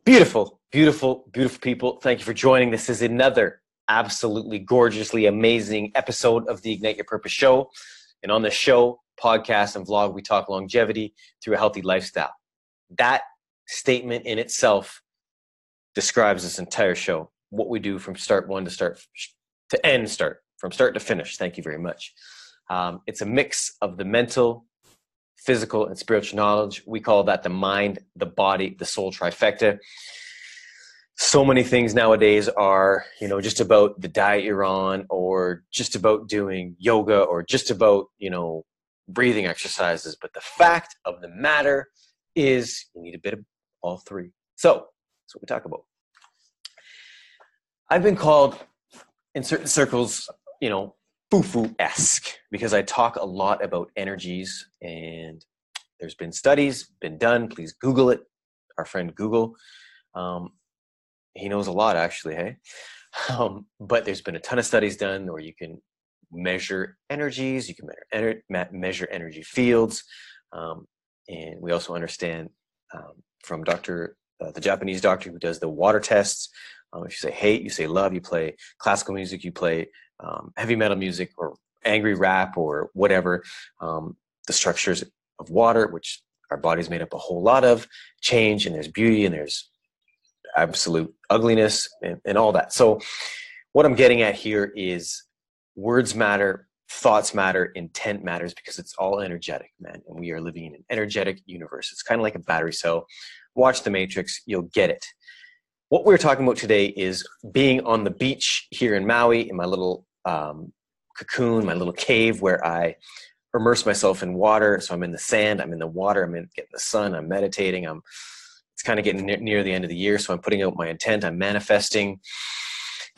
Beautiful, beautiful, beautiful people. Thank you for joining. This is another absolutely gorgeously amazing episode of the Ignite Your Purpose show. And on the show, podcast, and vlog, we talk longevity through a healthy lifestyle. That statement in itself describes this entire show. What we do from start one to start to end, from start to finish. Thank you very much. It's a mix of the mental, physical, and spiritual knowledge. We call that the mind, the body, the soul trifecta. So many things nowadays are, just about the diet you're on, or just about doing yoga, or just about, breathing exercises. But the fact of the matter is you need a bit of all three. So that's what we talk about. I've been called in certain circles, foo-foo-esque, because I talk a lot about energies, and there's been studies been done. Please Google it. Our friend Google, he knows a lot actually, hey? But there's been a ton of studies done where you can measure energies, you can measure energy fields, and we also understand from the Japanese doctor who does the water tests. If you say hate, you say love, you play classical music, you play heavy metal music or angry rap or whatever, the structures of water, which our body's made up a whole lot of, change, and there's beauty and there's absolute ugliness and all that. So what I'm getting at here is words matter, thoughts matter, intent matters, because it's all energetic, man. And we are living in an energetic universe. It's kind of like a battery cell. Watch The Matrix, you'll get it. What we're talking about today is being on the beach here in Maui, in my little cocoon, my little cave where I immerse myself in water. So I'm in the sand, I'm in the water, I'm getting the sun, I'm meditating. It's kind of getting near the end of the year, so I'm putting out my intent, I'm manifesting.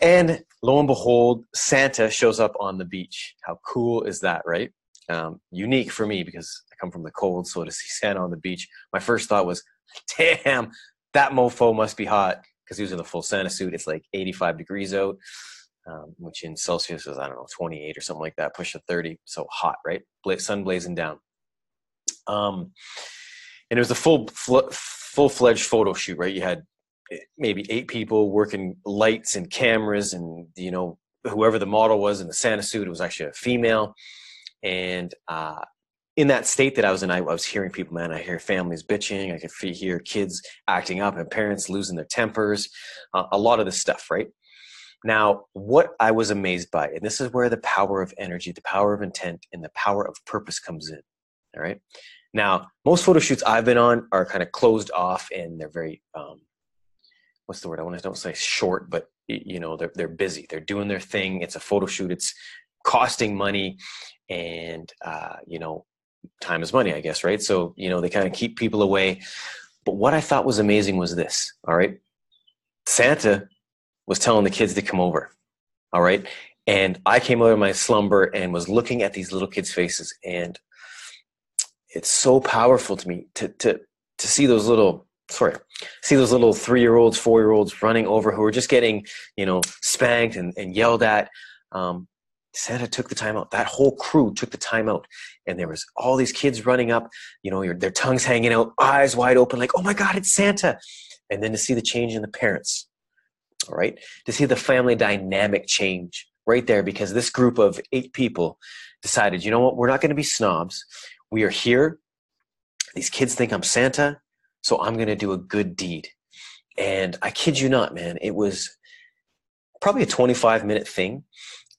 And lo and behold, Santa shows up on the beach. How cool is that, right? Unique for me because I come from the cold, so to see Santa on the beach, my first thought was, damn, that mofo must be hot, because he was in the full Santa suit. It's like 85 degrees out, which in Celsius is, 28 or something like that, push to 30. So hot, right? Sun blazing down. And it was a full-fledged photo shoot, right? You had maybe 8 people working lights and cameras, and, whoever the model was in the Santa suit, it was actually a female. And in that state that I was in, I was hearing people, man, I hear families bitching. I could hear kids acting up and parents losing their tempers, a lot of this stuff, right? Now, what I was amazed by, and this is where the power of energy, the power of intent, and the power of purpose comes in, all right? Now, most photo shoots I've been on are kind of closed off, and they're very, what's the word? Don't say short, but, they're busy. They're doing their thing. It's a photo shoot. It's costing money, and, time is money, I guess, right? So, they kind of keep people away. But what I thought was amazing was this, all right? Santa was telling the kids to come over, all right? And I came out of my slumber and was looking at these little kids' faces, and it's so powerful to me to see those little 3-year-olds, 4-year-olds running over who are just getting, spanked and yelled at. Santa took the time out. That whole crew took the time out. And there was all these kids running up, their tongues hanging out, eyes wide open, like, oh my God, it's Santa. And then to see the change in the parents, all right? To see the family dynamic change right there, because this group of 8 people decided, you know what, we're not going to be snobs. We are here. These kids think I'm Santa, so I'm going to do a good deed. And I kid you not, man, it was probably a 25-minute thing.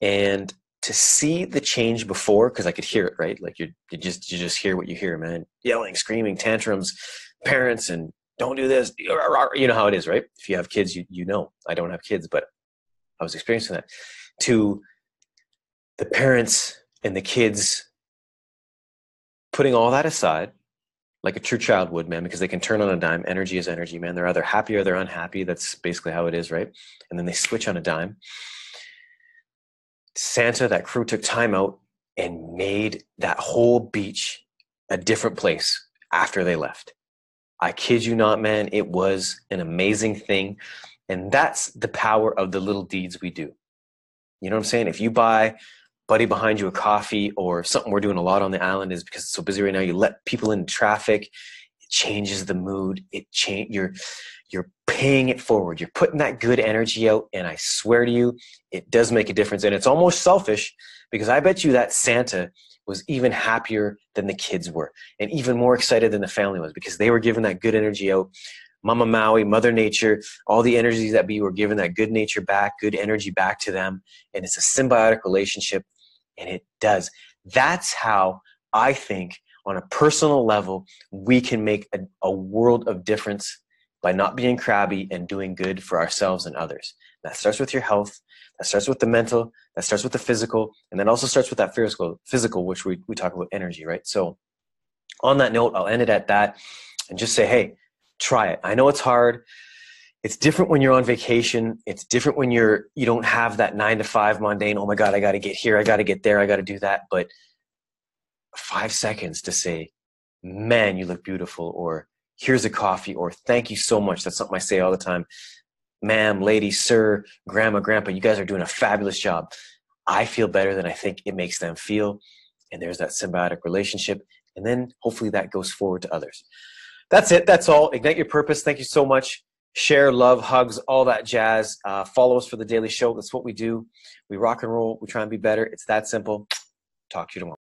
And to see the change before, because I could hear it, right? Like you just hear what you hear, man. Yelling, screaming, tantrums, parents, and don't do this. You know how it is, right? If you have kids, you know. I don't have kids, but I was experiencing that. To the parents and the kids putting all that aside, like a true child would, man, because they can turn on a dime. Energy is energy, man. They're either happy or they're unhappy. That's basically how it is, right? And then they switch on a dime. Santa, that crew took time out and made that whole beach a different place after they left. I kid you not, man. It was an amazing thing. And that's the power of the little deeds we do. You know what I'm saying? If you buy buddy behind you a coffee, or something we're doing a lot on the island is because it's so busy right now, you let people into traffic. changes the mood. You're paying it forward. You're putting that good energy out, and I swear to you, it does make a difference. And it's almost selfish, because I bet you that Santa was even happier than the kids were, and even more excited than the family was, because they were giving that good energy out. Mama Maui, Mother Nature, all the energies that be were giving that good nature back, good energy back to them. And it's a symbiotic relationship, and it does. That's how I think on a personal level, we can make a world of difference by not being crabby and doing good for ourselves and others. That starts with your health. That starts with the mental. That starts with the physical. And then also starts with that physical, which we talk about energy, right? So on that note, I'll end it at that and just say, hey, try it. I know it's hard. It's different when you're on vacation. It's different when you don't have that 9 to 5 mundane, oh my God, I got to get here. I got to get there. I got to do that. But 5 seconds to say, man, you look beautiful, or here's a coffee, or thank you so much. That's something I say all the time. Ma'am, lady, sir, grandma, grandpa, you guys are doing a fabulous job. I feel better than I think it makes them feel. And there's that symbiotic relationship. And then hopefully that goes forward to others. That's it. That's all. Ignite your purpose. Thank you so much. Share, love, hugs, all that jazz. Follow us for the daily show. That's what we do. We rock and roll. We try and be better. It's that simple. Talk to you tomorrow.